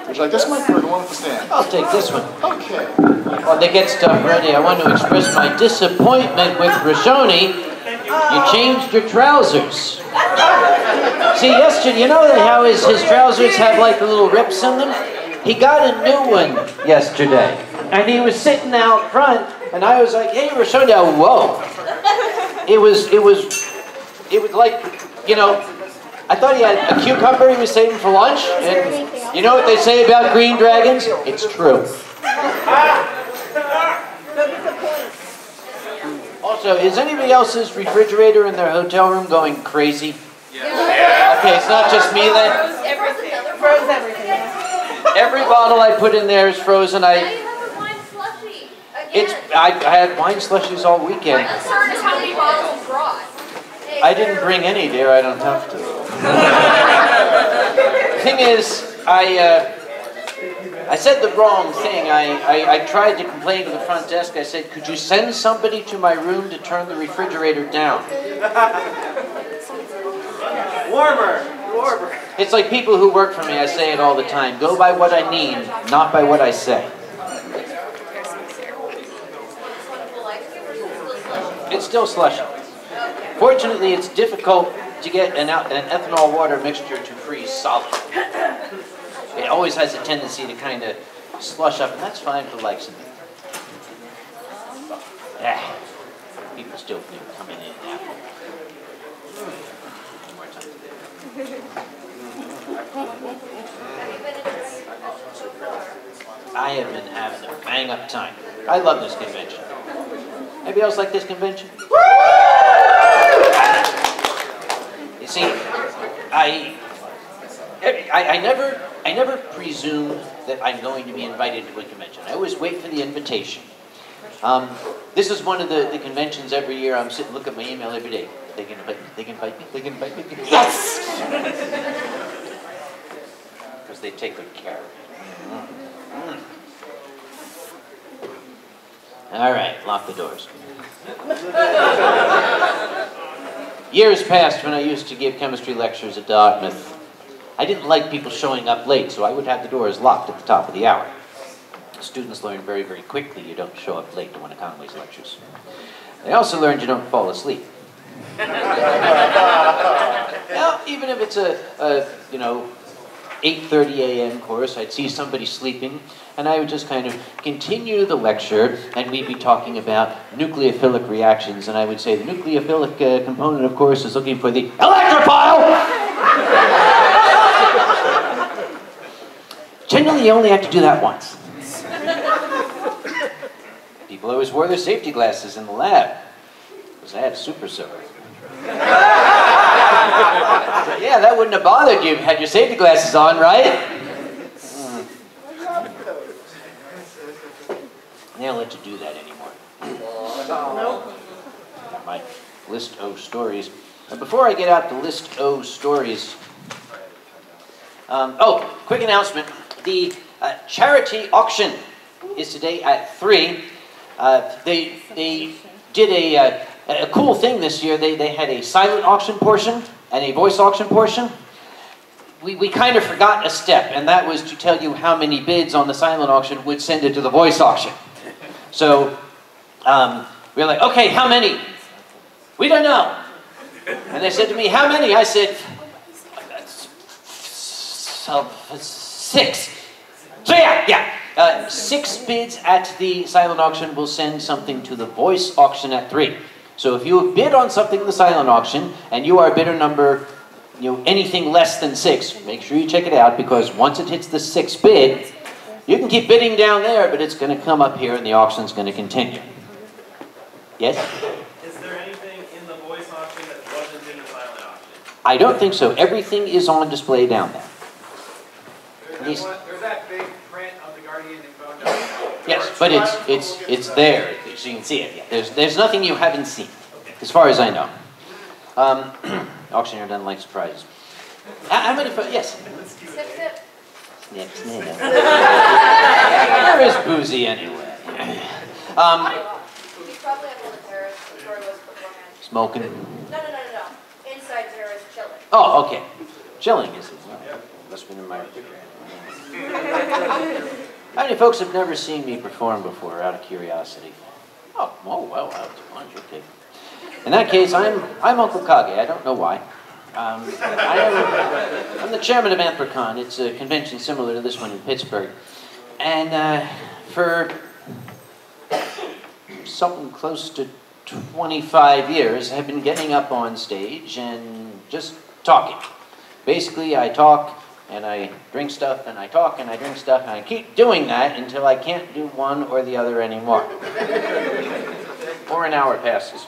Would you like this mic or the one with the stand? I'll take this one. Okay. While they get stuff ready, I want to express my disappointment with Rashoni. You changed your trousers. See, yesterday, you know how his trousers have like the little rips in them? He got a new one yesterday. And he was sitting out front, and I was like, hey, Rashoni, whoa. It was like, you know, I thought he had a cucumber he was saving for lunch. And you know what they say about green dragons? It's true. Also, is anybody else's refrigerator in their hotel room going crazy? Yeah. Okay, it's not just me then? Froze everything. Every bottle I put in there is frozen. Now you have a wine slushie. I had wine slushies all weekend. My concern is how many bottles you brought. I didn't bring any, dear. I don't have to. The thing is, I said the wrong thing. I tried to complain to the front desk. I said, could you send somebody to my room to turn the refrigerator down? Warmer. It's like people who work for me. I say it all the time. Go by what I need, not by what I say. It's still slushy. Fortunately, it's difficult to get an ethanol water mixture to freeze solid. It always has a tendency to kind of slush up, and that's fine for likes of me. People still coming in now. One more time. I have been having a bang-up time. I love this convention. Anybody else like this convention? You see, I never presume that I'm going to be invited to a convention. I always wait for the invitation. This is one of the conventions every year. I'm sitting, look at my email every day. They can invite me, they can invite me, they can invite me. Yes! Because they take good care of me. All right, lock the doors. Years passed when I used to give chemistry lectures at Dartmouth. I didn't like people showing up late, so I would have the doors locked at the top of the hour. Students learn very, very quickly you don't show up late to one of Conway's lectures. They also learned you don't fall asleep. Now, even if it's a 8:30 a.m. course, I'd see somebody sleeping, and I would just kind of continue the lecture, and we'd be talking about nucleophilic reactions, and I would say the nucleophilic component, of course, is looking for the electrophile! Generally, you only have to do that once. People always wore their safety glasses in the lab, because I had a super soaker. Yeah, that wouldn't have bothered you if you had your safety glasses on, right? They don't let you do that anymore. Nope. My list O stories. But before I get out the list O stories, quick announcement. The charity auction is today at 3. They did a cool thing this year. They had a silent auction portion and a voice auction portion. We kind of forgot a step, and that was to tell you how many bids on the silent auction would send it to the voice auction. So we were like, okay, how many? We don't know. And they said to me, how many? I said, 6. So yeah. 6 bids at the silent auction will send something to the voice auction at 3. So if you bid on something in the silent auction and you are bidder number, anything less than 6, make sure you check it out, because once it hits the 6th bid, you can keep bidding down there, but it's going to come up here and the auction's going to continue. Yes? Is there anything in the voice auction that wasn't in the silent auction? I don't think so. Everything is on display down there. There's that big print of the Guardian and phone number. Yes, but it's there, so you can see it. Yeah. There's nothing you haven't seen, as far as I know. Auctioneer doesn't like surprises. How many? Yes. Next. Where is Boozy anyway? He's probably up on the terrace where he was beforehand. Smoking. No. Inside terrace chilling. Oh, okay. Chilling is it? Must have been in my refrigerator. How many folks have never seen me perform before, out of curiosity? Oh, well, that's a bunch, okay. In that case, I'm Uncle Kage. I don't know why. I'm the chairman of Anthrocon. It's a convention similar to this one in Pittsburgh. And for something close to 25 years, I've been getting up on stage and just talking. Basically, I talk and I drink stuff, and I talk and I drink stuff, and I keep doing that until I can't do one or the other anymore. Or an hour passes.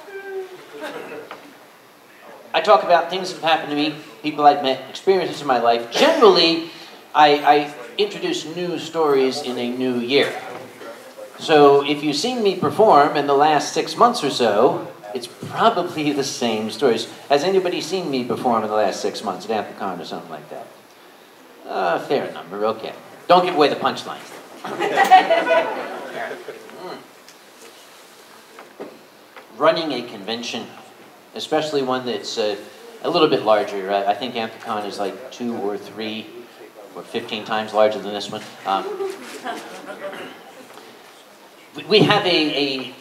I talk about things that have happened to me, people I've met, experiences in my life. Generally, I introduce new stories in a new year. So if you've seen me perform in the last 6 months or so, it's probably the same stories. Has anybody seen me perform in the last 6 months at Anthrocon or something like that? Fair number, okay. Don't give away the punchlines. Running a convention, especially one that's a little bit larger. I think Anthrocon is like 2 or 3 or 15 times larger than this one. We have a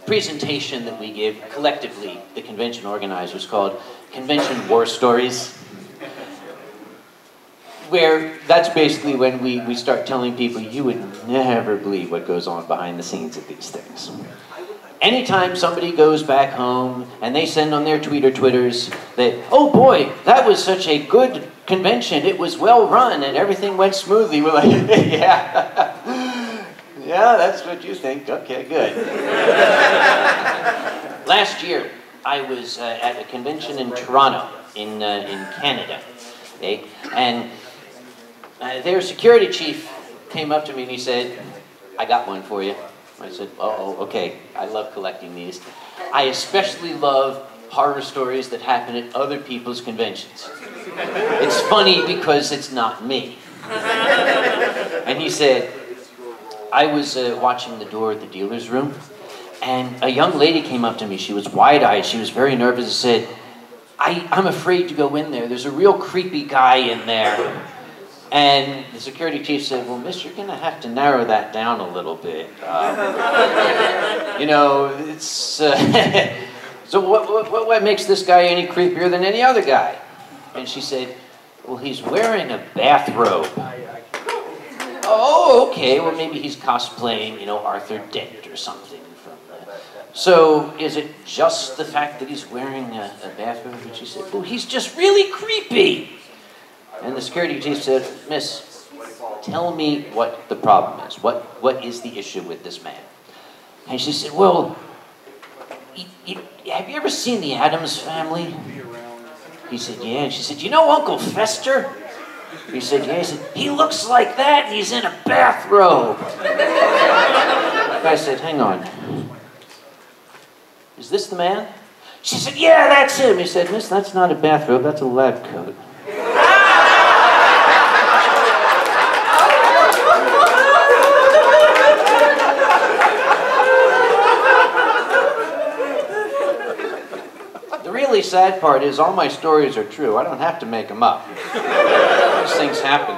presentation that we give collectively, the convention organizers, called Convention War Stories, where that's basically when we start telling people, you would never believe what goes on behind the scenes of these things. Anytime somebody goes back home and they send on their Twitters that, oh boy, that was such a good convention, it was well run and everything went smoothly, we're like, yeah, yeah, that's what you think, okay, good. Last year, I was at a convention in Toronto, in Canada, okay? And their security chief came up to me and he said, I got one for you. I said, oh, okay, I love collecting these. I especially love horror stories that happen at other people's conventions. It's funny because it's not me. And he said, I was watching the door at the dealer's room, and a young lady came up to me. She was wide-eyed. She was very nervous and said, I'm afraid to go in there. There's a real creepy guy in there. And the security chief said, well, miss, you're going to have to narrow that down a little bit. You know, it's... so what makes this guy any creepier than any other guy? And she said, well, he's wearing a bathrobe. Oh, okay, well, maybe he's cosplaying, you know, Arthur Dent or something. So is it just the fact that he's wearing a bathrobe? And she said, well, he's just really creepy. And the security chief said, miss, tell me what the problem is. What is the issue with this man? And she said, well, have you ever seen the Addams Family? He said, yeah. And she said, you know Uncle Fester? He said, yeah. He said, he looks like that and he's in a bathrobe. The guy said, hang on. Is this the man? She said, yeah, that's him. He said, miss, that's not a bathrobe, that's a lab coat. The really sad part is all my stories are true. I don't have to make them up. These things happen.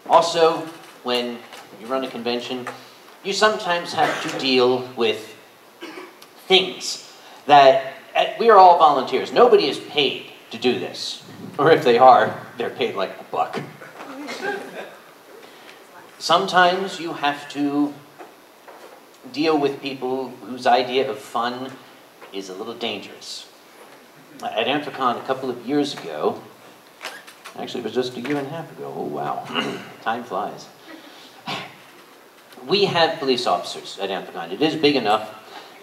Also, when you run a convention, you sometimes have to deal with things that, we are all volunteers. Nobody is paid to do this. Or if they are, they're paid like $1. Sometimes you have to deal with people whose idea of fun is a little dangerous. At Anthrocon a couple of years ago, actually it was just 1.5 years ago, oh wow, time flies. We have police officers at Anthrocon. It is big enough.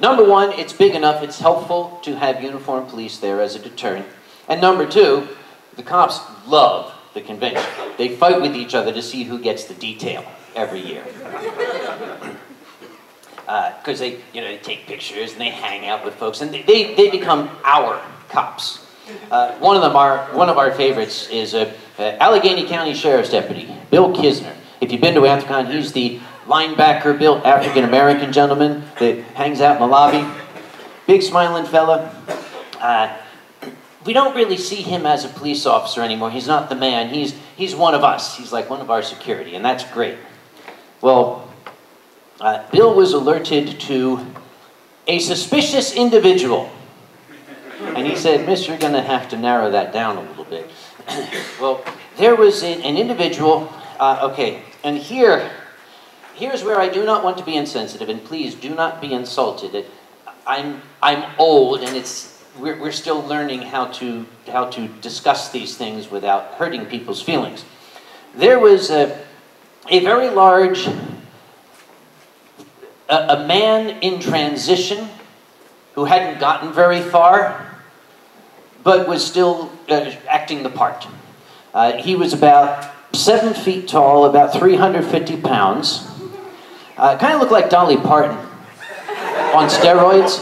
Number one, it's big enough, it's helpful to have uniformed police there as a deterrent. And number two, the cops love the convention. They fight with each other to see who gets the detail every year. Because they take pictures and they hang out with folks, and they become our cops. One of our favorites is Allegheny County Sheriff's Deputy, Bill Kisner. If you've been to Anthrocon, he's the linebacker-built African-American gentleman that hangs out in the lobby. Big smiling fella. we don't really see him as a police officer anymore. He's not the man. He's one of us. He's like one of our security, and that's great. Well, Bill was alerted to a suspicious individual. And he said, Miss, you're going to have to narrow that down a little bit. Well, there was an individual, okay, and here's where I do not want to be insensitive, and please do not be insulted. I'm old, and we're still learning how to discuss these things without hurting people's feelings. There was a very large, a man in transition who hadn't gotten very far, but was still acting the part. He was about 7 feet tall, about 350 pounds. Kind of looked like Dolly Parton on steroids.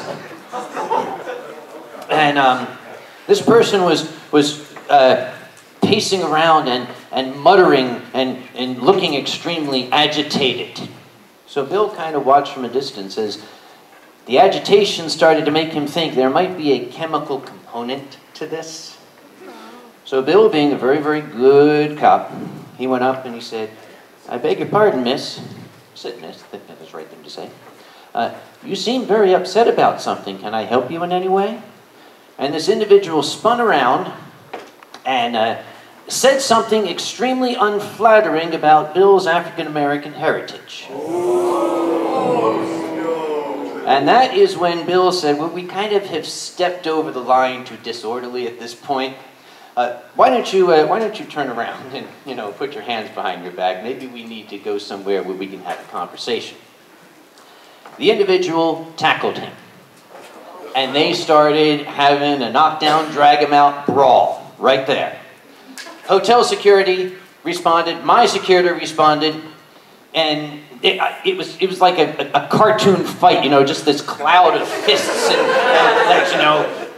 And this person was pacing around and muttering and looking extremely agitated. So Bill kind of watched from a distance as the agitation started to make him think there might be a chemical component to this. So Bill, being a very, very good cop, he went up and he said, I beg your pardon, miss. I said, miss, I think that was the right thing to say. You seem very upset about something. Can I help you in any way? And this individual spun around and said something extremely unflattering about Bill's African-American heritage. And that is when Bill said, well, we kind of have stepped over the line to disorderly at this point. Why don't you turn around and, you know, put your hands behind your back? Maybe we need to go somewhere where we can have a conversation. The individual tackled him. And they started having a knockdown, drag him out brawl right there. Hotel security responded, my security responded, and it was like a cartoon fight, you know, just this cloud of fists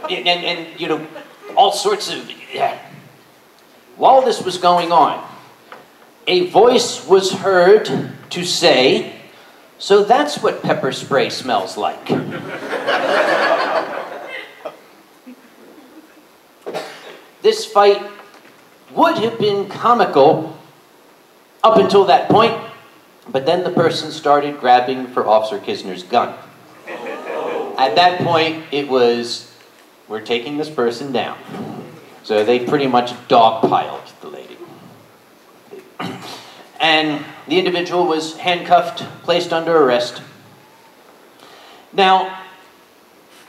and you know, all sorts of, yeah. While this was going on, a voice was heard to say, so that's what pepper spray smells like. This fight would have been comical up until that point, but then the person started grabbing for Officer Kisner's gun. At that point, it was, we're taking this person down. So they pretty much dogpiled the lady. And the individual was handcuffed, placed under arrest. Now,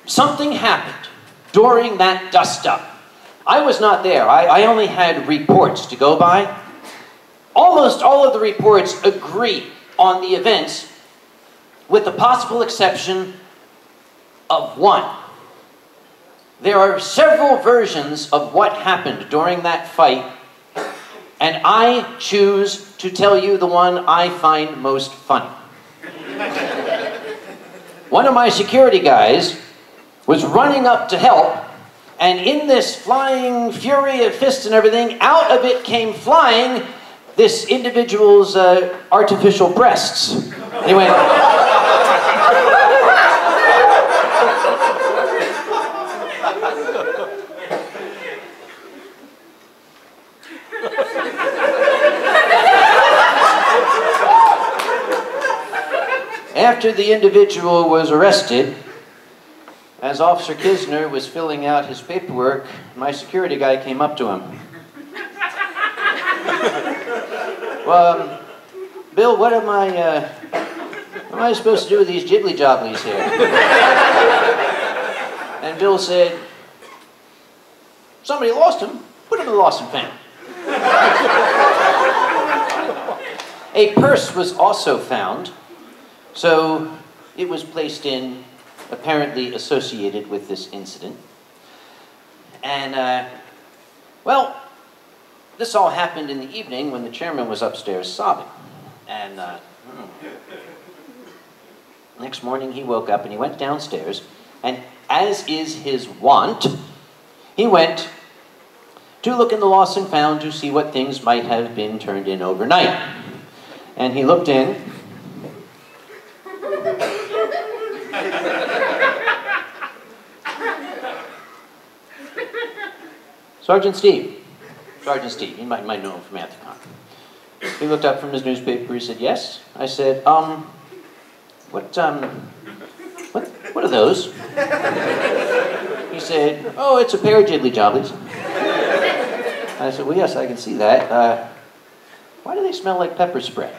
something happened during that dust-up. I was not there. I only had reports to go by. Almost all of the reports agree on the events, with the possible exception of one. There are several versions of what happened during that fight, and I choose to tell you the one I find most funny. One of my security guys was running up to help, and in this flying fury of fists and everything, out of it came flying this individual's artificial breasts. And he went... After the individual was arrested, as Officer Kisner was filling out his paperwork, my security guy came up to him. Well, Bill, what am I supposed to do with these jibbly jobblies here? And Bill said, somebody lost him, put him in the lost and found. A purse was also found, so it was placed in, apparently associated with this incident. And, well, this all happened in the evening when the chairman was upstairs sobbing. And next morning he woke up and he went downstairs, and as is his wont, he went to look in the lost and found to see what things might have been turned in overnight. And he looked in. Sergeant Steve. Sergeant Steve, you might know him from Anthropon. He looked up from his newspaper, he said, yes. I said, what are those? He said, oh, it's a pair of jibbly jobblies. I said, well, yes, I can see that. Why do they smell like pepper spray?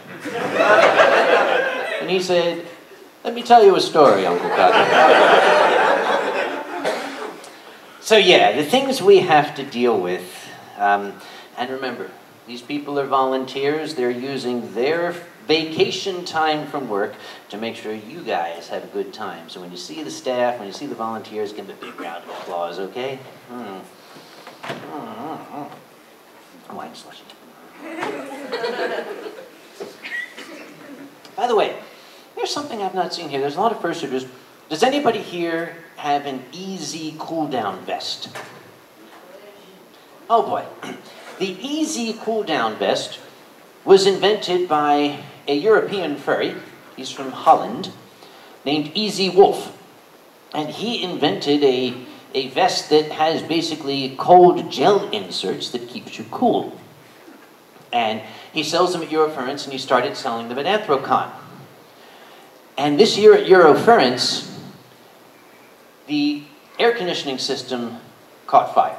And he said, let me tell you a story, Uncle Kage. So yeah, the things we have to deal with, and remember, these people are volunteers. They're using their vacation time from work to make sure you guys have a good time. So when you see the staff, when you see the volunteers, give them a big round of applause, okay? Wine slushing. By the way, there's something I've not seen here. There's a lot of first shooters. Does anybody here have an easy cool-down vest? Oh boy. The easy cool-down vest was invented by a European furry, he's from Holland, named Easy Wolf. And he invented a vest that has basically cold gel inserts that keeps you cool. And he sells them at Eurofurence, and he started selling them at Anthrocon. And this year at Eurofurence, the air conditioning system caught fire.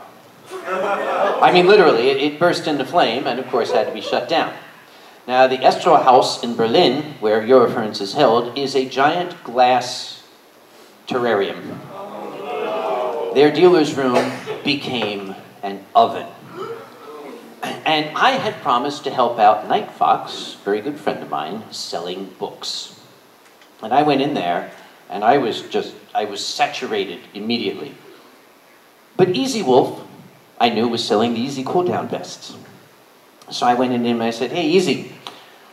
I mean, literally, it burst into flame and, of course, had to be shut down. Now, the Estro House in Berlin, where Eurofurence is held, is a giant glass terrarium. Their dealer's room became an oven. And I had promised to help out Night Fox, a very good friend of mine, selling books. And I went in there, and I was saturated immediately. But Easy Wolf, I knew, was selling the Easy Cool Down vests. So I went in and I said, hey, Easy,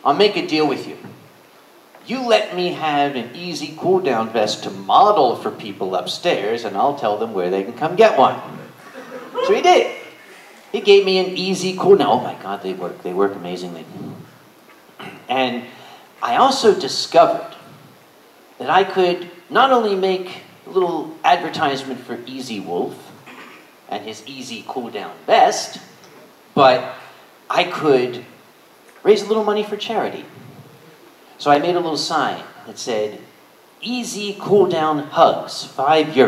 I'll make a deal with you. You let me have an Easy Cool Down vest to model for people upstairs, and I'll tell them where they can come get one. So he did. He gave me an Easy Cool Down. Oh my God, they work amazingly. And I also discovered that I could not only make a little advertisement for Easy Wolf and his Easy Cool Down vest, but I could raise a little money for charity. So I made a little sign that said, Easy Cool Down Hugs, €5.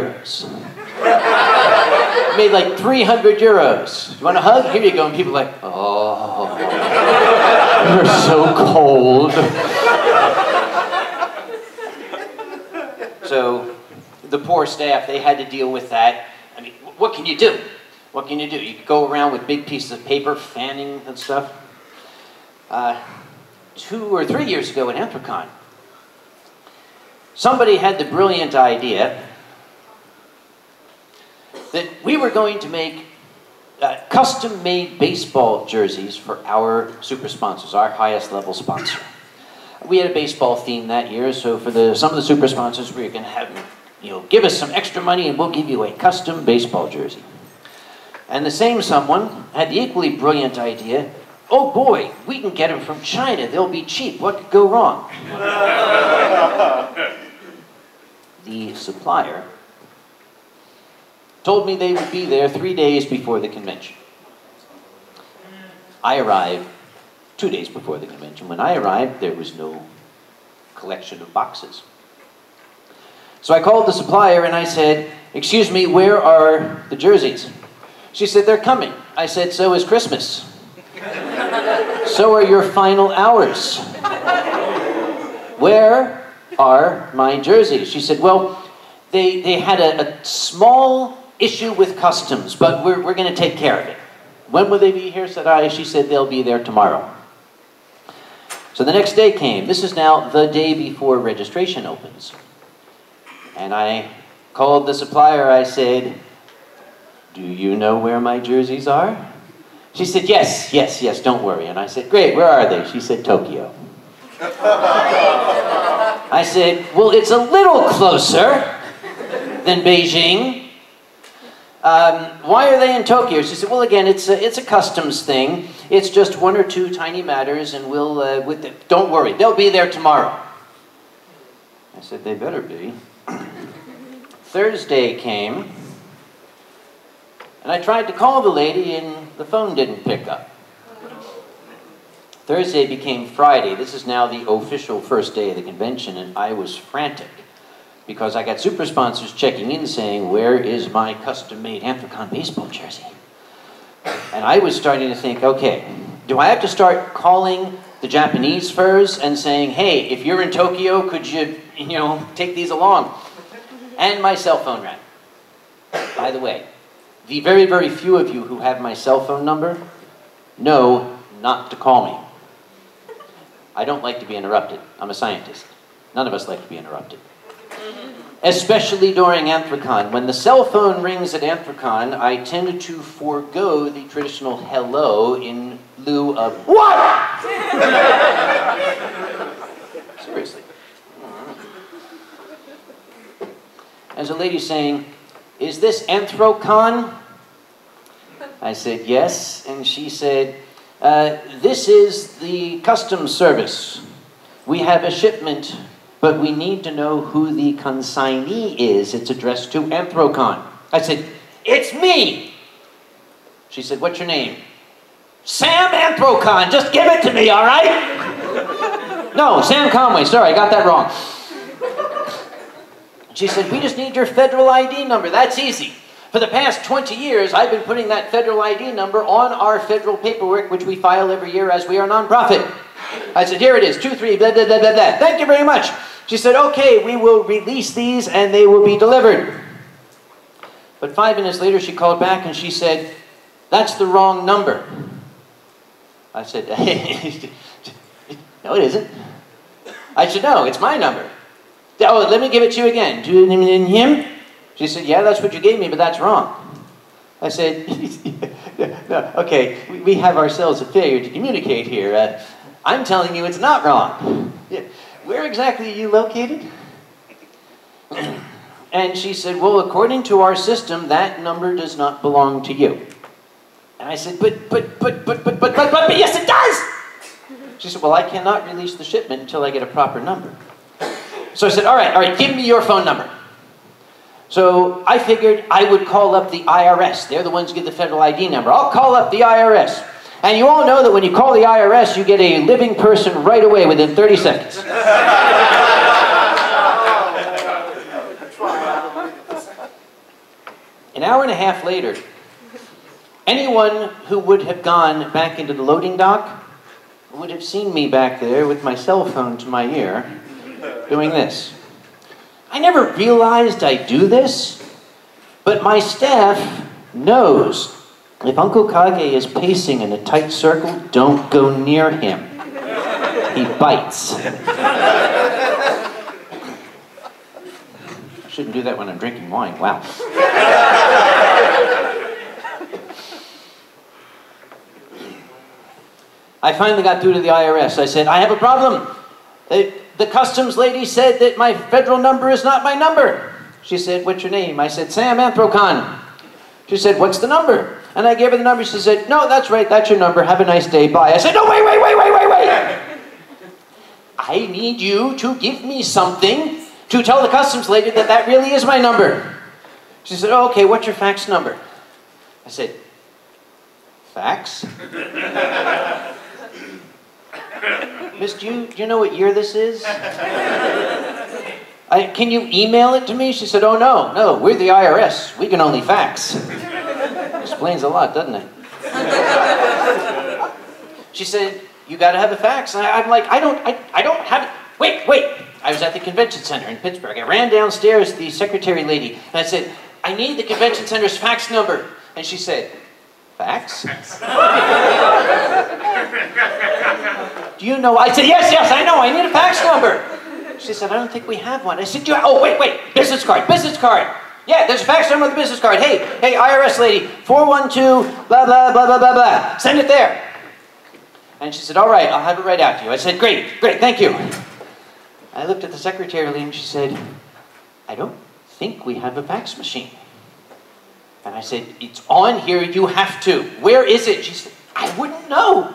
Made like 300 euros. You want a hug? Here you go. And people are like, oh, you're so cold. So the poor staff, they had to deal with that. I mean, what can you do? What can you do? You go around with big pieces of paper, fanning and stuff. 2 or 3 years ago at Anthrocon, somebody had the brilliant idea that we were going to make custom-made baseball jerseys for our super sponsors, our highest level sponsor. We had a baseball theme that year, so for some of the super sponsors, we were going to have them, give us some extra money and we'll give you a custom baseball jersey. And the same someone had the equally brilliant idea, oh boy, we can get them from China, they'll be cheap, what could go wrong? The supplier told me they would be there 3 days before the convention. I arrived 2 days before the convention. When I arrived, there was no collection of boxes. So I called the supplier and I said, excuse me, where are the jerseys? She said, they're coming. I said, so is Christmas. So are your final hours. Where are my jerseys? She said, well, they had a small issue with customs, but we're going to take care of it. When will they be here, said I. She said, they'll be there tomorrow. So the next day came. This is now the day before registration opens. And I called the supplier. I said, do you know where my jerseys are? She said, yes, don't worry. And I said, great, where are they? She said, Tokyo. I said, well, it's a little closer than Beijing. Why are they in Tokyo? She said, well, again, it's a customs thing. It's just 1 or 2 tiny matters, and don't worry, they'll be there tomorrow. I said, they better be. Thursday came, And I tried to call the lady, and the phone didn't pick up. Thursday became Friday. This is now the official first day of the convention, and I was frantic because I got super sponsors checking in saying, where is my custom-made Anthrocon baseball jersey? And I was starting to think, okay, do I have to start calling the Japanese furs and saying, hey, if you're in Tokyo, could you take these along? And my cell phone rang. By the way, the very, very few of you who have my cell phone number know not to call me. I don't like to be interrupted. I'm a scientist. None of us like to be interrupted. Especially during Anthrocon. When the cell phone rings at Anthrocon, I tend to forego the traditional hello in lieu of what? Seriously. As a lady saying, is this Anthrocon? I said, yes. And she said, this is the customs service. We have a shipment, but we need to know who the consignee is. It's addressed to Anthrocon. I said, it's me. She said, what's your name? Sam Anthrocon. Just give it to me, all right? No, Sam Conway. Sorry, I got that wrong. She said, we just need your federal ID number. That's easy. For the past 20 years, I've been putting that federal ID number on our federal paperwork, which we file every year as we are nonprofit. I said, here it is, 23, blah, blah, blah, blah, blah. Thank you very much. She said, okay, we will release these and they will be delivered. But 5 minutes later, she called back and she said, that's the wrong number. I said, no, it isn't. I said, no, it's my number. Oh, let me give it to you again. Do you mean him? She said, yeah, that's what you gave me, but that's wrong. I said, no, okay, we have ourselves a failure to communicate here. I'm telling you it's not wrong. Where exactly are you located? And she said, well, according to our system, that number does not belong to you. And I said, but yes, it does! She said, well, I cannot release the shipment until I get a proper number. So I said, all right, give me your phone number. So I figured I would call up the IRS. They're the ones who give the federal ID number. I'll call up the IRS. And you all know that when you call the IRS, you get a living person right away within 30 seconds. An hour and a half later, anyone who would have gone back into the loading dock would have seen me back there with my cell phone to my ear doing this. I never realized I do this, but my staff knows if Uncle Kage is pacing in a tight circle, don't go near him. He bites. I shouldn't do that when I'm drinking wine. Wow. I finally got through to the IRS. I said, I have a problem. The customs lady said that my federal number is not my number. She said, what's your name? I said, Sam Anthrocon. She said, what's the number? And I gave her the number. She said, no, that's right, that's your number. Have a nice day, bye. I said, no, wait. I need you to give me something to tell the customs lady that that really is my number. She said, oh, okay, what's your fax number? I said, fax? Miss, do you know what year this is? Can you email it to me? She said, oh, no, we're the IRS. We can only fax. Explains a lot, doesn't it? She said, you got to have a fax. And I'm like, I don't have it. Wait. I was at the convention center in Pittsburgh. I ran downstairs to the secretary lady, and I said, I need the convention center's fax number. And she said, fax? Do you know? I said, yes, I know. I need a fax number. She said, I don't think we have one. I said, oh, wait. Business card. Yeah, there's a fax number on the business card. Hey, IRS lady, 412, blah, blah, blah, blah, blah, blah. Send it there. And she said, all right, I'll have it right out to you. I said, great, thank you. I looked at the secretary lady and she said, I don't think we have a fax machine. And I said, it's on here, you have to. Where is it? She said, I wouldn't know.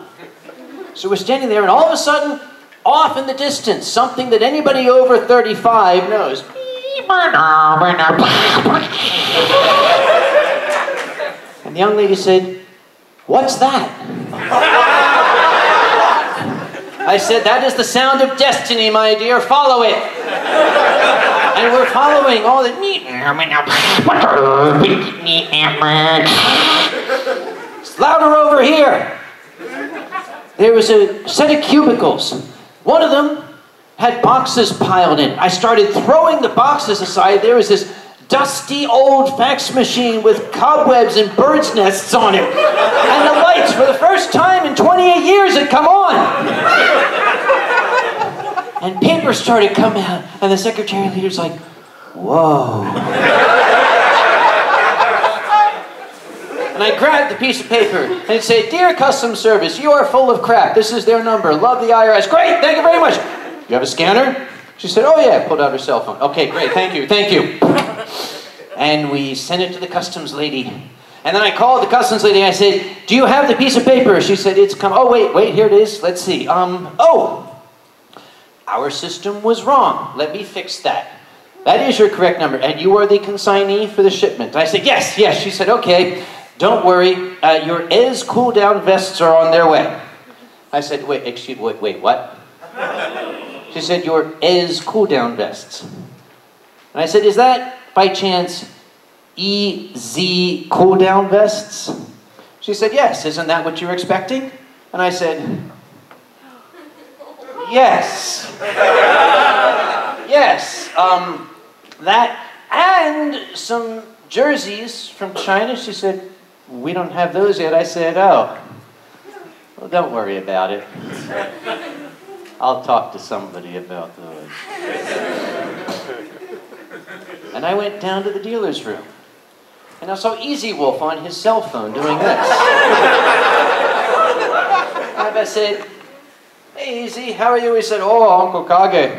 So we're standing there and all of a sudden, off in the distance, something that anybody over 35 knows. And And the young lady said, "What's that?" I said, "That is the sound of destiny, my dear. Follow it." And we're following all the... It's louder over here. There was a set of cubicles. One of them had boxes piled in. I started throwing the boxes aside. There was this dusty old fax machine with cobwebs and birds' nests on it. And the lights, for the first time in 28 years, had come on. And paper started coming out, and the secretary leader's like, "Whoa." And I grabbed the piece of paper, and it said, "Dear Customs Service, you are full of crap. This is their number. Love the IRS." "Great, thank you very much." "You have a scanner?" She said, "Oh yeah," pulled out her cell phone. "Okay, great, thank you, thank you." And we sent it to the customs lady. And then I called the customs lady and I said, "Do you have the piece of paper?" She said, "It's come." "Oh, wait, here it is. Let's see. Oh, our system was wrong. Let me fix that. That is your correct number. And you are the consignee for the shipment." I said, yes. She said, "Okay, don't worry. Your EZ cool-down vests are on their way." I said, wait, what?" She said, "Your EZ cool-down vests." And I said, "Is that, by chance, EZ cool-down vests?" She said, "Yes. Isn't that what you were expecting?" And I said, "Yes. Yes. That and some jerseys from China." She said, "We don't have those yet." I said, "Oh, well, don't worry about it. I'll talk to somebody about those." And I went down to the dealer's room. And I saw Easy Wolf on his cell phone doing this. And I said, "Hey, Easy, how are you?" He said, "Oh, Uncle Kage,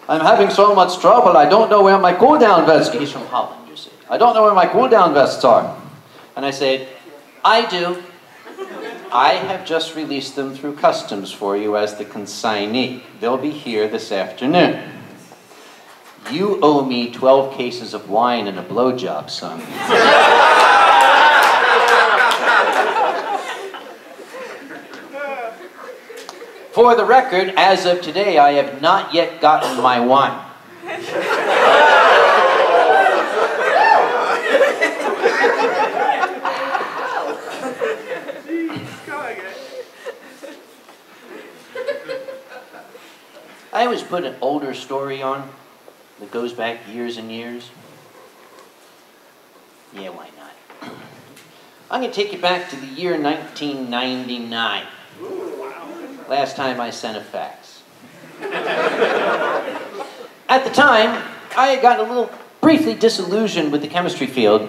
I'm having so much trouble. I don't know where my cool-down vests..." He's from Holland, you see. "I don't know where my cool-down vests are." And I said, "I do. I have just released them through customs for you as the consignee. They'll be here this afternoon. You owe me 12 cases of wine and a blowjob, son." For the record, as of today, I have not yet gotten my wine. I always put an older story on that goes back years and years. Yeah, why not? I'm going to take you back to the year 1999. Last time I sent a fax. At the time, I had gotten a little briefly disillusioned with the chemistry field,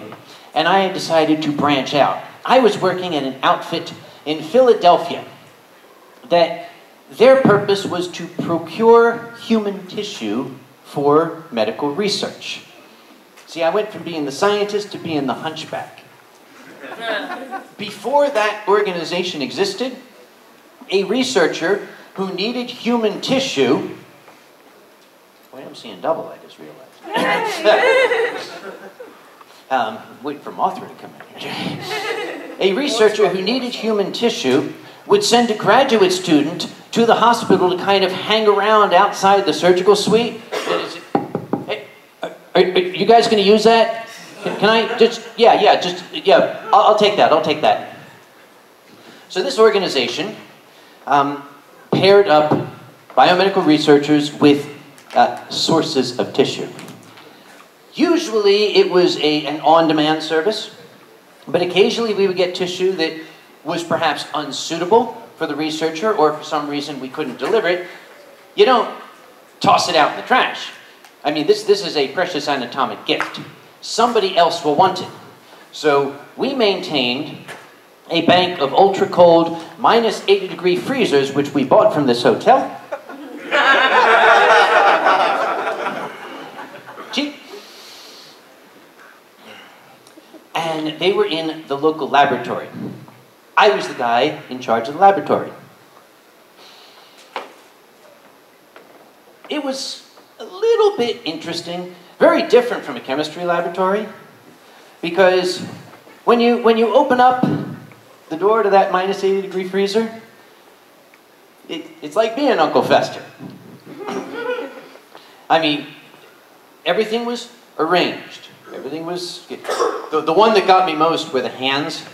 and I had decided to branch out. I was working at an outfit in Philadelphia that their purpose was to procure human tissue for medical research. See, I went from being the scientist to being the hunchback. Before that organization existed, a researcher who needed human tissue... Wait, I'm seeing double, I just realized. Wait for Mothra to come in here. A researcher who needed human tissue would send a graduate student to the hospital to kind of hang around outside the surgical suite. Hey, are you guys going to use that? Can I just... Yeah, I'll take that. So this organization paired up biomedical researchers with sources of tissue. Usually it was an on-demand service, but occasionally we would get tissue that was perhaps unsuitable for the researcher, or for some reason we couldn't deliver it. You don't toss it out in the trash. I mean, this is a precious anatomic gift. Somebody else will want it. So we maintained a bank of ultra-cold, minus 80-degree freezers, which we bought from this hotel. Cheap. And they were in the local laboratory. I was the guy in charge of the laboratory. It was a little bit interesting, very different from a chemistry laboratory, because when you open up the door to that minus 80-degree freezer, it's like being Uncle Fester. I mean, everything was arranged. Everything was... The one that got me most were the hands.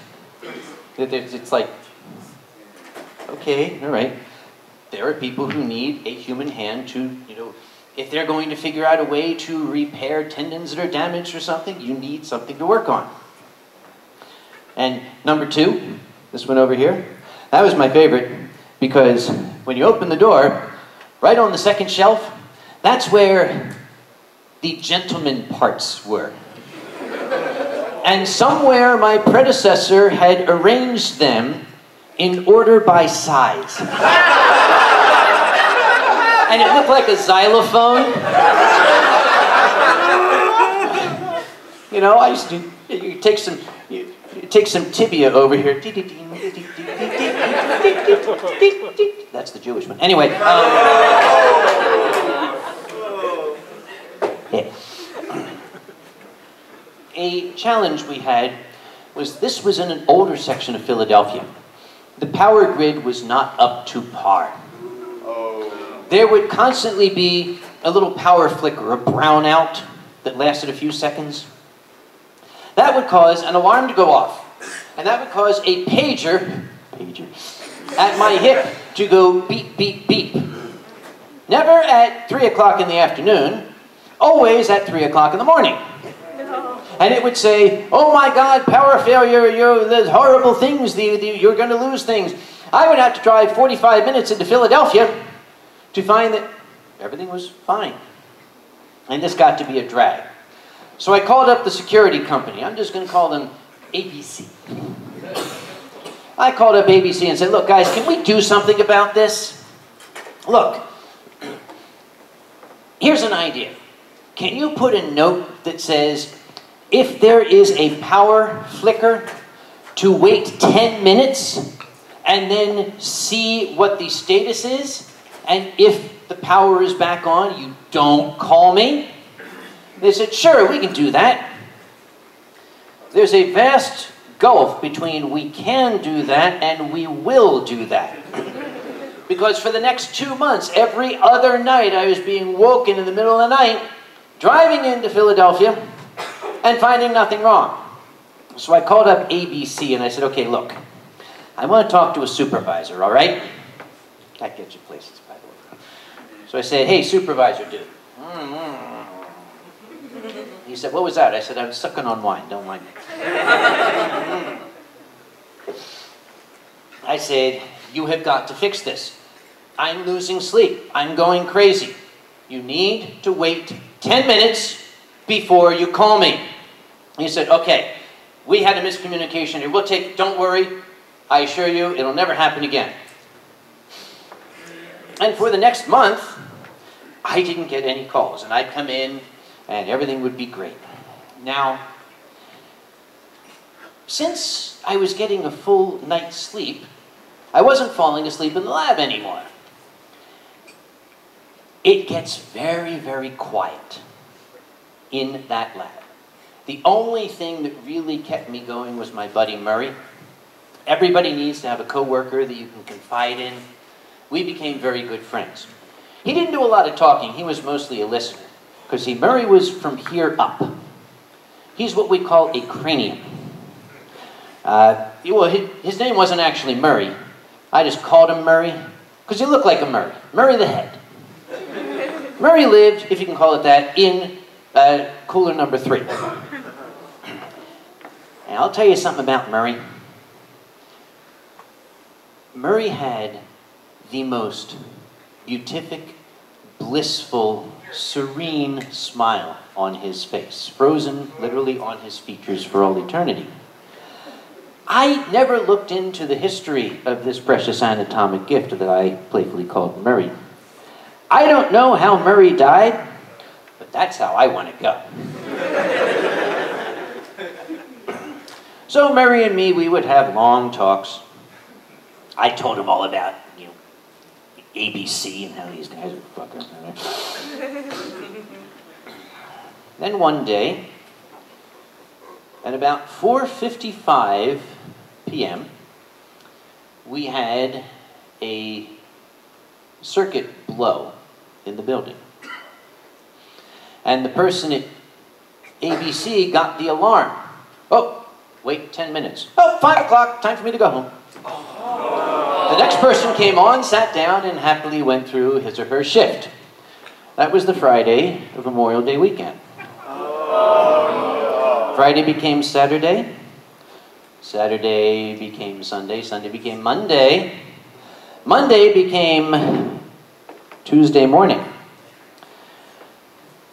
It's like, okay, all right. There are people who need a human hand to, if they're going to figure out a way to repair tendons that are damaged or something, you need something to work on. And number 2, this one over here, that was my favorite because when you open the door, right on the second shelf, that's where the gentleman parts were. And somewhere my predecessor had arranged them in order by size. And it looked like a xylophone. I used to, you take some tibia over here. That's the Jewish one. Anyway. Yeah. A challenge we had was this was in an older section of Philadelphia. The power grid was not up to par. There would constantly be a little power flicker, a brownout that lasted a few seconds. That would cause an alarm to go off. And that would cause a pager at my hip to go beep, beep, beep. Never at 3 o'clock in the afternoon, always at 3 o'clock in the morning. And it would say, oh my God, power failure, there's horrible things, you're going to lose things. I would have to drive 45 minutes into Philadelphia to find that everything was fine. And this got to be a drag. So I called up the security company. I'm just going to call them ABC. I called up ABC and said, look guys, can we do something about this? Look, here's an idea. Can you put a note that says, if there is a power flicker, to wait 10 minutes and then see what the status is? And if the power is back on, you don't call me? They said, sure, we can do that. There's a vast gulf between we can do that and we will do that. Because for the next 2 months, every other night, I was being woken in the middle of the night, driving into Philadelphia, and finding nothing wrong. So I called up ABC and I said, okay, look, I want to talk to a supervisor, all right? That gets you places, by the way. So I said, hey, supervisor dude. He said, what was that? I said, I'm sucking on wine, don't mind me. I said, you have got to fix this. I'm losing sleep. I'm going crazy. You need to wait 10 minutes before you call me. He said, okay, we had a miscommunication here. Don't worry. I assure you, it'll never happen again. And for the next month, I didn't get any calls. And I'd come in, and everything would be great. Now, since I was getting a full night's sleep, I wasn't falling asleep in the lab anymore. It gets very, very quiet in that lab. The only thing that really kept me going was my buddy Murray. Everybody needs to have a coworker that you can confide in. We became very good friends. He didn't do a lot of talking. He was mostly a listener. Because see, Murray was from here up. He's what we call a cranium. Well, his name wasn't actually Murray. I just called him Murray because he looked like a Murray. Murray the head. Murray lived, if you can call it that, in cooler number 3. And I'll tell you something about Murray. Murray had the most beatific, blissful, serene smile on his face, frozen literally on his features for all eternity. I never looked into the history of this precious anatomic gift that I playfully called Murray. I don't know how Murray died, but that's how I want to go. So Murray and me, we would have long talks. I told him all about, ABC and how these guys are fucking. Then one day, At about 4:55 p.m., we had a circuit blow in the building. And the person at ABC got the alarm. Oh, wait 10 minutes. Oh, 5 o'clock, time for me to go home. The next person came on, sat down, and happily went through his or her shift. That was the Friday of Memorial Day weekend. Friday became Saturday. Saturday became Sunday. Sunday became Monday. Monday became Tuesday morning.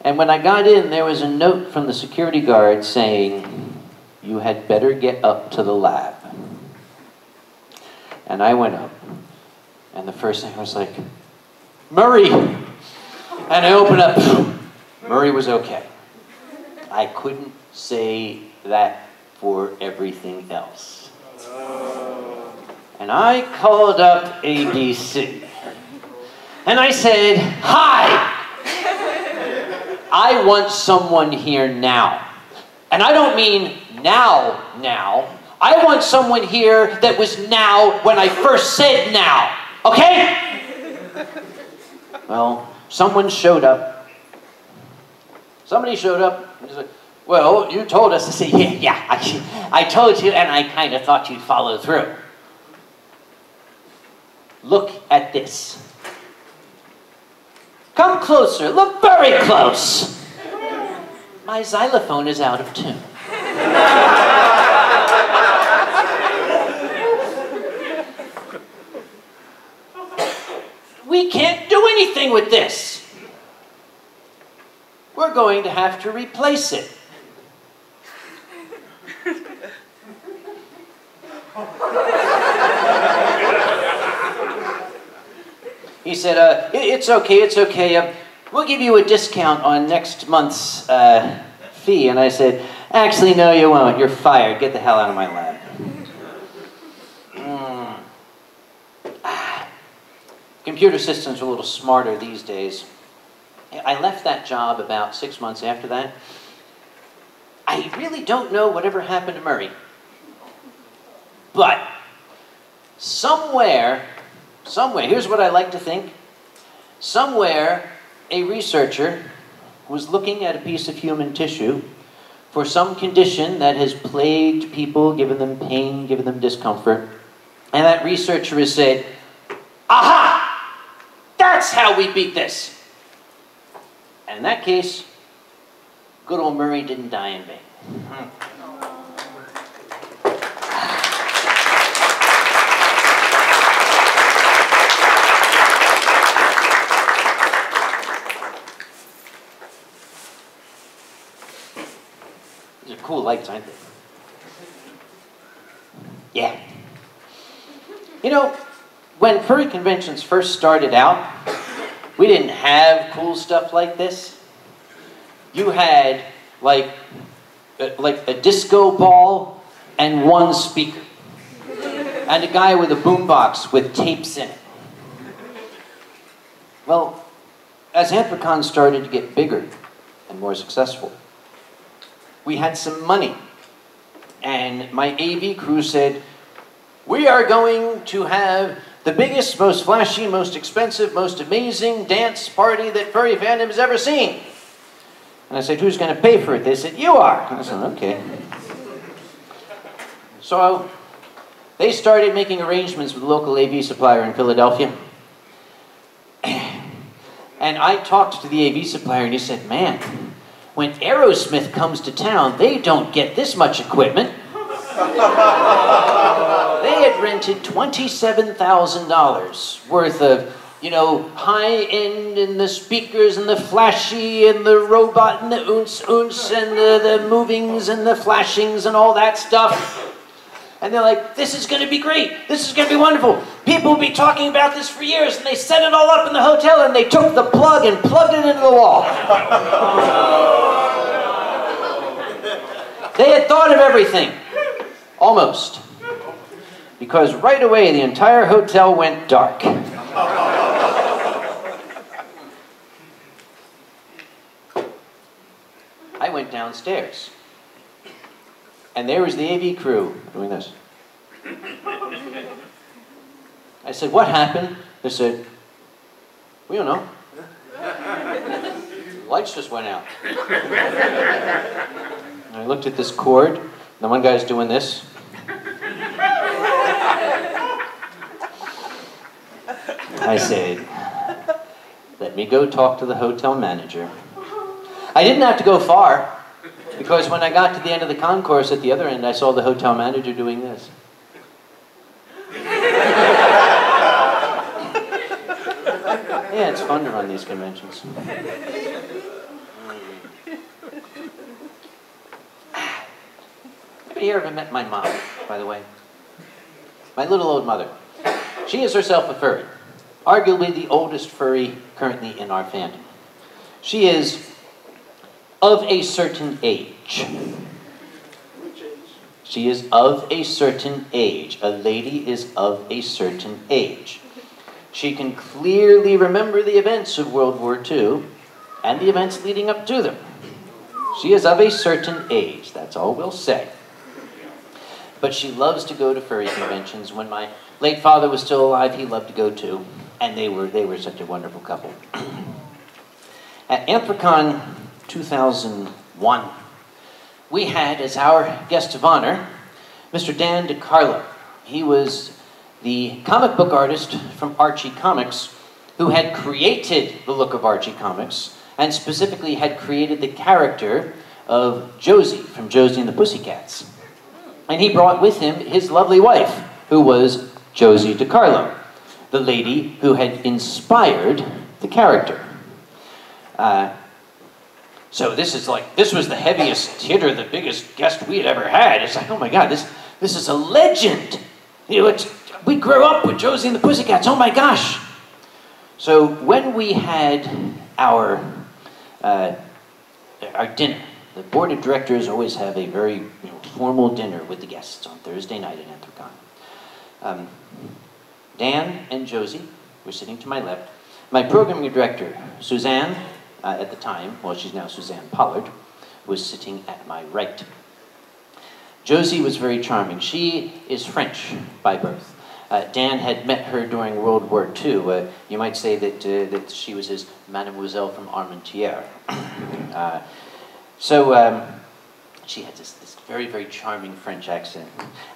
And when I got in, there was a note from the security guard saying, "You had better get up to the lab." And I went up. And the first thing I was like, "Murray!" And I opened up. Murray was okay. I couldn't say that for everything else. And I called up ABC. And I said, "Hi! I want someone here now. And I don't mean now. I want someone here that was now when I first said now. Okay?" Well, someone showed up. Somebody showed up. And he's like, "Well, you told us to say," yeah, I told you, and I kind of thought you'd follow through. Look at this. Come closer. Look very close. My xylophone is out of tune. We can't do anything with this. We're going to have to replace it. He said, it's okay. We'll give you a discount on next month's fee." And I said, "Actually, no, you won't. You're fired. Get the hell out of my lab." Computer systems are a little smarter these days. I left that job about 6 months after that. I really don't know whatever happened to Murray. But somewhere, here's what I like to think. Somewhere, a researcher was looking at a piece of human tissue for some condition that has plagued people, given them pain, given them discomfort. And that researcher has said, "Aha! That's how we beat this." And in that case, good old Murray didn't die in vain. These are cool lights, aren't they? Yeah. You know, when furry conventions first started out, we didn't have cool stuff like this. You had like a disco ball and one speaker. And a guy with a boombox with tapes in it. Well, as Anthropocon started to get bigger and more successful, we had some money. And my AV crew said, "We are going to have the biggest, most flashy, most expensive, most amazing dance party that furry fandom has ever seen." And I said, "Who's going to pay for it?" They said, "You are." And I said, "Okay." So they started making arrangements with a local AV supplier in Philadelphia. And I talked to the AV supplier and he said, "Man, when Aerosmith comes to town, they don't get this much equipment." They had rented $27,000 worth of, you know, high-end and the speakers and the flashy and the robot and the oons and the movings and the flashings and all that stuff. And they're like, "This is going to be great. This is going to be wonderful. People will be talking about this for years." And they set it all up in the hotel and they took the plug and plugged it into the wall. They had thought of everything. Almost. Because right away, the entire hotel went dark. I went downstairs. And there was the AV crew doing this. I said, what happened? They said, we don't know. Lights just went out. And I looked at this cord, and the one guy's doing this. I said, let me go talk to the hotel manager. I didn't have to go far, because when I got to the end of the concourse at the other end, I saw the hotel manager doing this. Yeah, it's fun to run these conventions. Anybody here ever met my mom, by the way? My little old mother. She is herself a furry. Arguably the oldest furry currently in our fandom. She is of a certain age. She is of a certain age. A lady is of a certain age. She can clearly remember the events of World War II and the events leading up to them. She is of a certain age, that's all we'll say. But she loves to go to furry conventions. When my late father was still alive, he loved to go too. And they were such a wonderful couple. At Anthrocon 2001, we had as our guest of honor, Mr. Dan DeCarlo. He was the comic book artist from Archie Comics who had created the look of Archie Comics and specifically had created the character of Josie from Josie and the Pussycats. And he brought with him his lovely wife, who was Josie DeCarlo, the lady who had inspired the character. So this was the heaviest hitter, the biggest guest we had ever had. It's like, oh my God, this is a legend. You know, we grew up with Josie and the Pussycats, oh my gosh. So when we had our dinner, the board of directors always have a very formal dinner with the guests on Thursday night at Anthrocon. Dan and Josie were sitting to my left. My programming director, Suzanne, at the time, well, she's now Suzanne Pollard, was sitting at my right. Josie was very charming. She is French by birth. Dan had met her during World War II. You might say that she was his Mademoiselle from Armentières. So she had this very, very charming French accent.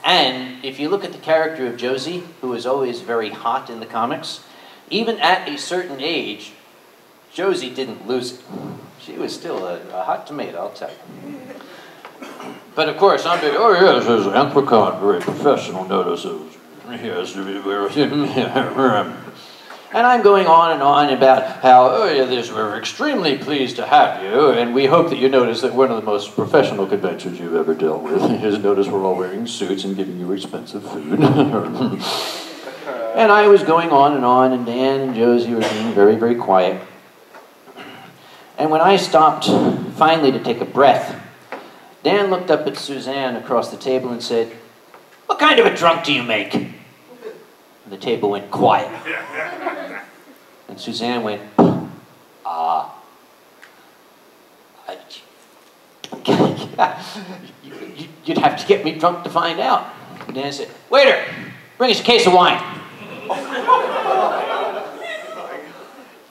And if you look at the character of Josie, who was always very hot in the comics, even at a certain age, Josie didn't lose it. She was still a hot tomato, I'll tell you. But of course, I'm big, oh yes, there's Anthrocon, very professional notices. Yes, and I'm going on about how, oh yeah, we're extremely pleased to have you, and we hope that you notice that one of the most professional conventions you've ever dealt with is notice we're all wearing suits and giving you expensive food. And I was going on, and Dan and Josie were being very, very quiet. And when I stopped finally to take a breath, Dan looked up at Suzanne across the table and said, "What kind of a drunk do you make?" And the table went quiet. And Suzanne went, you'd have to get me drunk to find out. And Dan said, "Waiter, bring us a case of wine."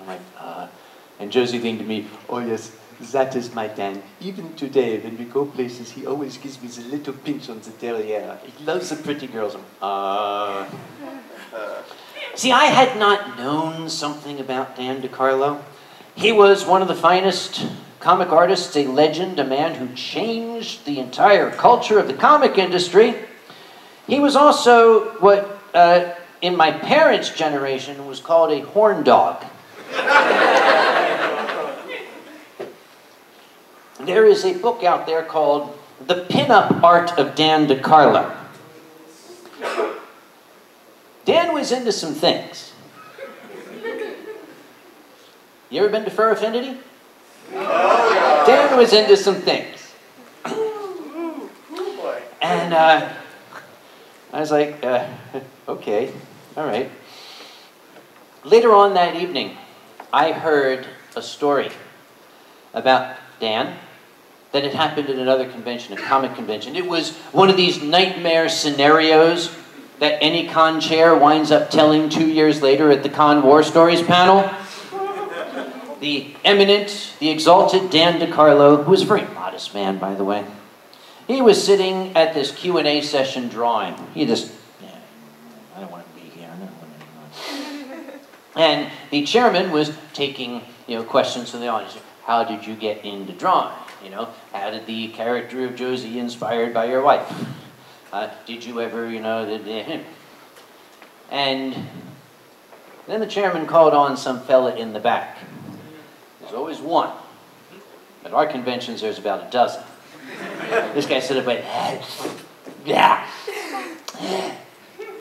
I'm like, and Josie leaned to me, "Oh yes, that is my Dan. Even today, when we go places, he always gives me the little pinch on the derriere. He loves the pretty girls." See, I had not known something about Dan DeCarlo. He was one of the finest comic artists, a legend, a man who changed the entire culture of the comic industry. He was also what, in my parents' generation, was called a horn dog. There is a book out there called The Pin-Up Art of Dan DeCarlo. Dan was into some things. You ever been to Fur Affinity? Dan was into some things. And I was like, okay, all right. Later on that evening, I heard a story about Dan that had happened at another convention, a comic convention. It was one of these nightmare scenarios that any con chair winds up telling 2 years later at the Con War Stories panel. The eminent, the exalted Dan DiCarlo, who was a very modest man, by the way, he was sitting at this Q&A session drawing. He just, I don't want to be here. I don't want to. And the chairman was taking, questions from the audience. How did you get into drawing? How did the character of Josie inspired by your wife? Did you ever, And then the chairman called on some fella in the back. There's always one. At our conventions, there's about a dozen. This guy stood up and went, yeah.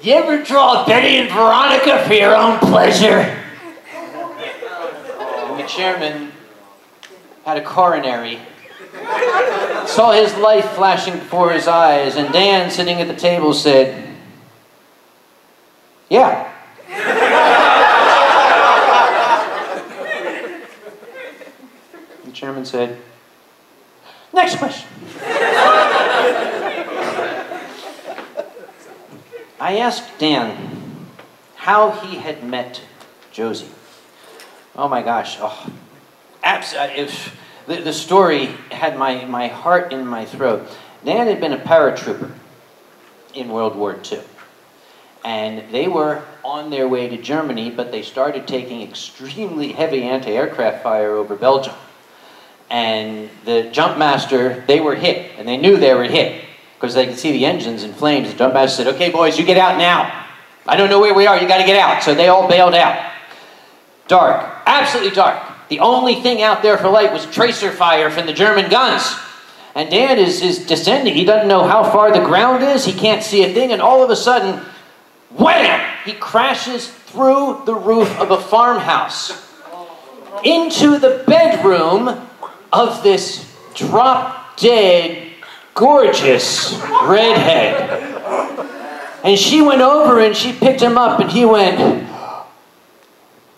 You ever draw Betty and Veronica for your own pleasure? And the chairman had a coronary, saw his life flashing before his eyes, and Dan, sitting at the table, said, yeah. The chairman said, next question. I asked Dan how he had met Josie. Oh my gosh, the story had my heart in my throat. Dan had been a paratrooper in World War II. And they were on their way to Germany, but they started taking extremely heavy anti-aircraft fire over Belgium. And the jump master, they were hit, and they knew they were hit, because they could see the engines in flames. The jump master said, okay boys, you get out now. I don't know where we are, you gotta get out. So they all bailed out. Dark, absolutely dark. The only thing out there for light was tracer fire from the German guns. And Dan is descending. He doesn't know how far the ground is. He can't see a thing. And all of a sudden, wham! He crashes through the roof of a farmhouse into the bedroom of this drop-dead, gorgeous redhead. And she went over and she picked him up and he went,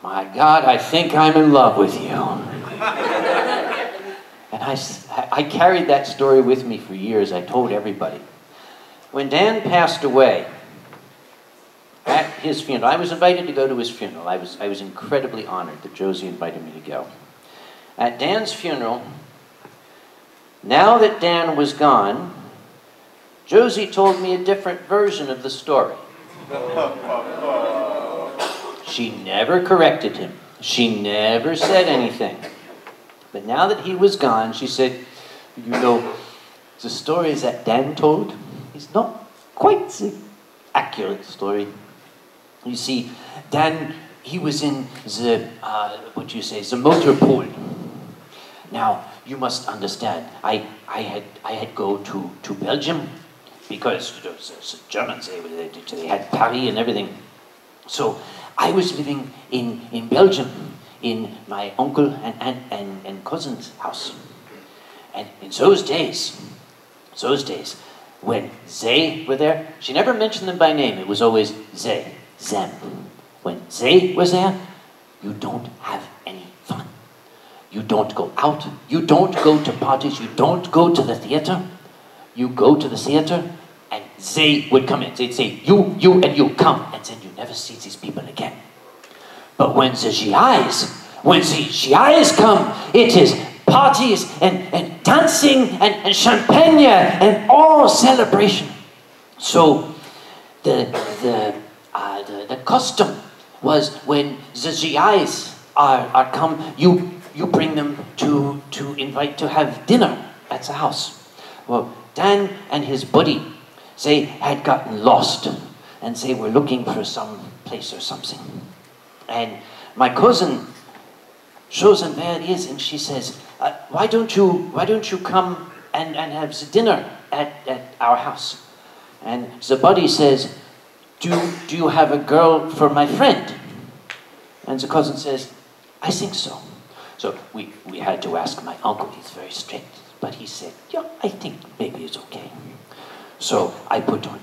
my God, I think I'm in love with you. And I carried that story with me for years. I told everybody. When Dan passed away, at his funeral, I was invited to go to his funeral. I was incredibly honored that Josie invited me to go. At Dan's funeral, now that Dan was gone, Josie told me a different version of the story. She never corrected him. She never said anything. But now that he was gone, she said, the stories that Dan told is not quite the accurate story. You see, Dan, he was in the, the motor pool. Now, you must understand, I had go to Belgium because the Germans, they had Paris and everything. So I was living in Belgium in my uncle and cousin's house. And in those days, when they were there, she never mentioned them by name. It was always they, them. When they was there, you don't have any fun. You don't go out. You don't go to parties. You don't go to the theater. You go to the theater and they would come in. They'd say, you, and you come. And then you never see these people again. But when the GIs come, it is parties and dancing and champagne and all celebration. So the custom was when the GIs are come, you bring them to invite to have dinner at the house. Well, Dan and his buddy, they had gotten lost and they were looking for some place or something. And my cousin shows them where it is, and she says, why don't you come and have the dinner at our house? And the buddy says, do you have a girl for my friend? And the cousin says, I think so. So we had to ask my uncle. He's very strict, but he said, yeah, I think maybe it's okay. So I put on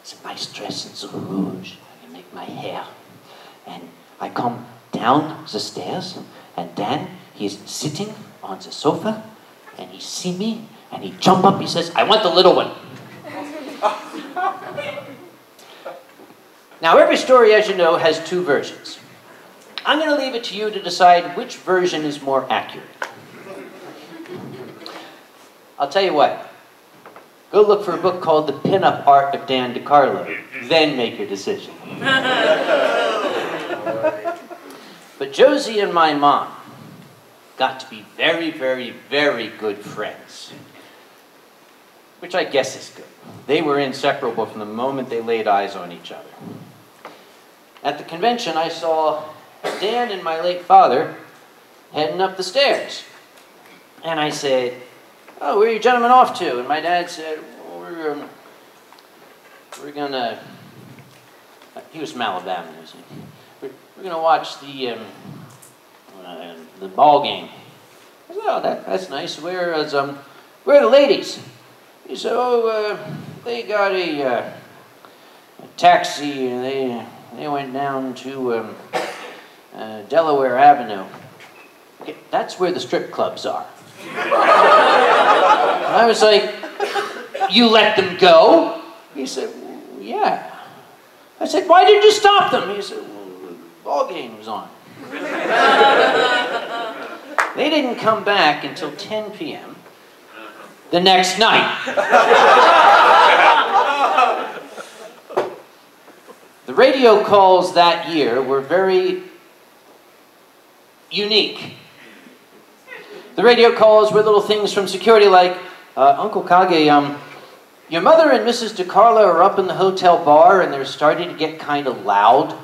some nice dress and some rouge. I make my hair, and I come down the stairs, and Dan, he's sitting on the sofa, and he see me, and he jump up, he says, "I want the little one." Now, every story, as you know, has two versions. I'm going to leave it to you to decide which version is more accurate. I'll tell you what. Go look for a book called The Pin-Up Art of Dan DeCarlo. Then make your decision. But Josie and my mom got to be very, very, very good friends. Which I guess is good. They were inseparable from the moment they laid eyes on each other. At the convention, I saw Dan and my late father heading up the stairs. And I said, "Oh, where are you gentlemen off to?" And my dad said, "Well, we're gonna," he was from Alabama, we're gonna watch the ball game. I said, "Oh, that's nice. Where are the ladies?" He said, "Oh, they got a taxi, and they went down to Delaware Avenue. Okay, that's where the strip clubs are." And I was like, "You let them go?" He said, "Well, yeah." I said, "Why did you stop them?" He said, "Well, the ball game was on." They didn't come back until 10 p.m. the next night. The radio calls that year were very unique. The radio calls were little things from security like, "Uncle Kage, your mother and Mrs. DeCarlo are up in the hotel bar and they're starting to get kind of loud.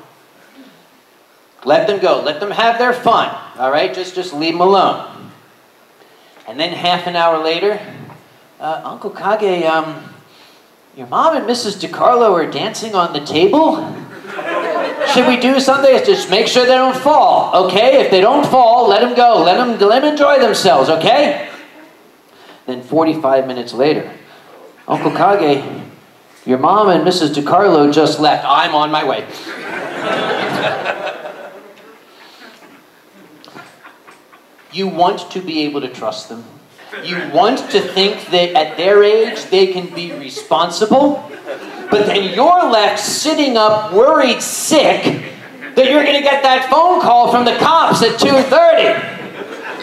Let them go. Let them have their fun. All right? Just leave them alone." And then half an hour later, "Uncle Kage, your mom and Mrs. DeCarlo are dancing on the table. Should we do something? Just make sure they don't fall, okay? If they don't fall, let them go. Let them enjoy themselves, okay?" Then 45 minutes later, "Uncle Kage, your mom and Mrs. DeCarlo just left. I'm on my way." You want to be able to trust them. You want to think that at their age they can be responsible. But then you're left sitting up worried sick that you're going to get that phone call from the cops at 2:30.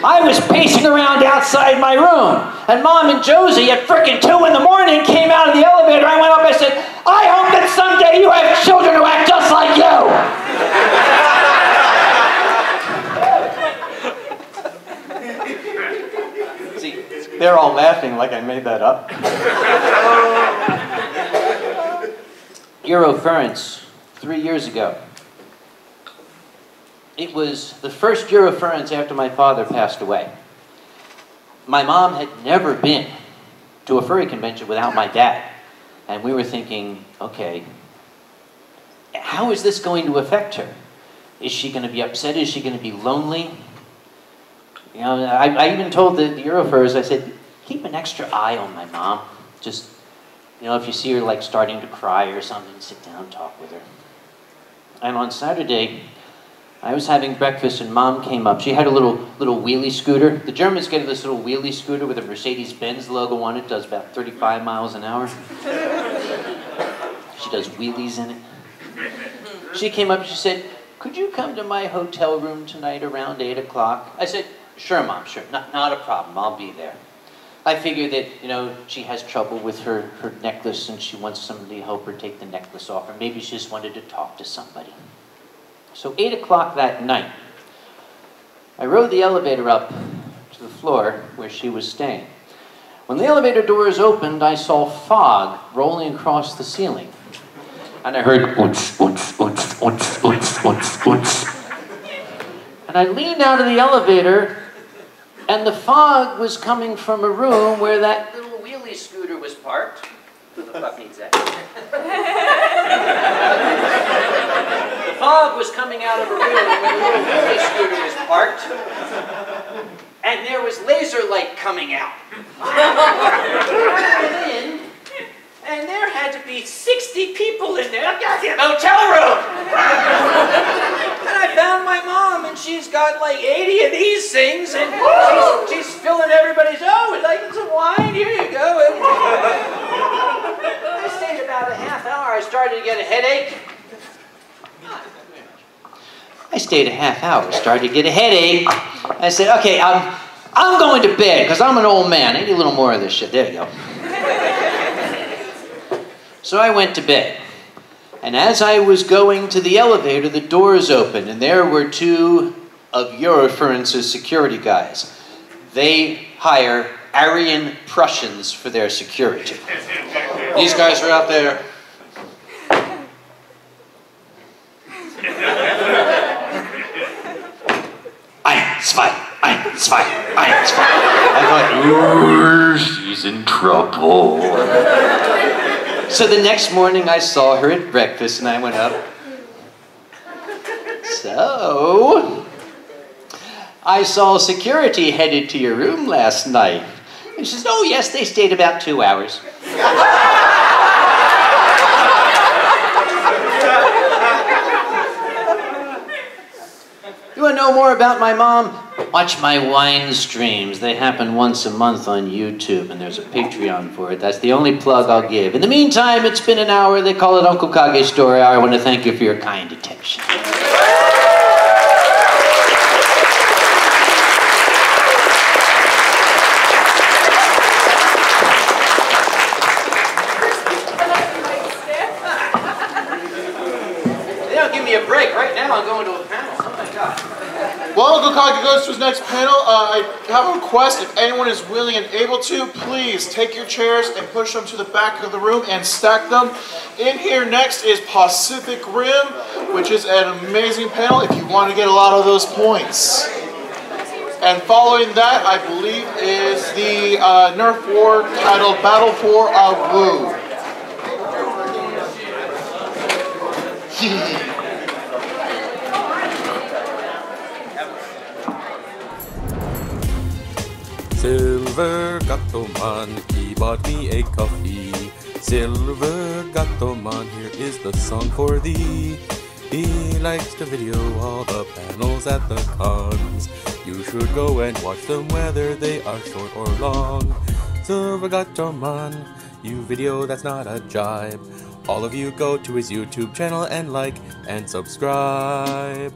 I was pacing around outside my room, and Mom and Josie at frickin' 2 in the morning came out of the elevator. I went up and said, "I hope that someday you have children who act just like you." See, they're all laughing like I made that up. Eurofurence 3 years ago. It was the first Eurofurence after my father passed away. My mom had never been to a furry convention without my dad. And we were thinking, okay, how is this going to affect her? Is she going to be upset? Is she going to be lonely? You know, I even told the Eurofurs, I said, keep an extra eye on my mom. Just, you know, if you see her like starting to cry or something, sit down and talk with her. And on Saturday, I was having breakfast and Mom came up. She had a little wheelie scooter. The Germans get this little wheelie scooter with a Mercedes-Benz logo on it. Does about 35 miles an hour. She does wheelies in it. She came up and she said, "Could you come to my hotel room tonight around 8 o'clock? I said, "Sure, Mom, sure. Not a problem. I'll be there." I figured that, you know, she has trouble with her necklace and she wants somebody to help her take the necklace off. Or maybe she just wanted to talk to somebody. So 8 o'clock that night, I rode the elevator up to the floor where she was staying. When the elevator doors opened, I saw fog rolling across the ceiling. And I heard, "Oonch, oonch, oonch, oonch, oonch, oonch, oonch." And I leaned out of the elevator, and the fog was coming from a room where that little wheelie scooter was parked. Who the fuck needs that? The fog was coming out of a room where the little wheelie scooter was parked, and there was laser light coming out. And there had to be 60 people in that goddamn hotel room. And I found my mom, and she she's got like 80 of these things, and she's filling everybody's, oh, would like some wine? Here you go. I stayed about a half hour. I started to get a headache. I stayed a half hour, started to get a headache. I said, okay, I'm going to bed, because I'm an old man. I need a little more of this shit. There you go. So I went to bed. And as I was going to the elevator, the doors opened, and there were two of Eurofurnace's security guys. They hire Aryan Prussians for their security. These guys are out there. Ein, zwei, ein, zwei, ein, zwei. I thought, ooh, she's in trouble. So the next morning I saw her at breakfast and I went up. So, I saw security headed to your room last night. And she says, oh yes, they stayed about 2 hours. You want to know more about my mom? Watch my wine streams. They happen once a month on YouTube, and there's a Patreon for it. That's the only plug I'll give. In the meantime, it's been an hour. They call it Uncle Kage Story Hour. I want to thank you for your kind attention. They don't give me a break. Right now, I'm going to a panel. Oh, my God. While Uncle Kage goes to his next panel, I have a request. If anyone is willing and able to, please take your chairs and push them to the back of the room and stack them. In here next is Pacific Rim, which is an amazing panel if you want to get a lot of those points. And following that, I believe, is the Nerf War titled Battle for Wu. Silver Gatoman, he bought me a coffee. Silver Gatoman, here is the song for thee. He likes to video all the panels at the cons. You should go and watch them whether they are short or long. Silver Gatoman, you video that's not a jibe. All of you go to his YouTube channel and like and subscribe.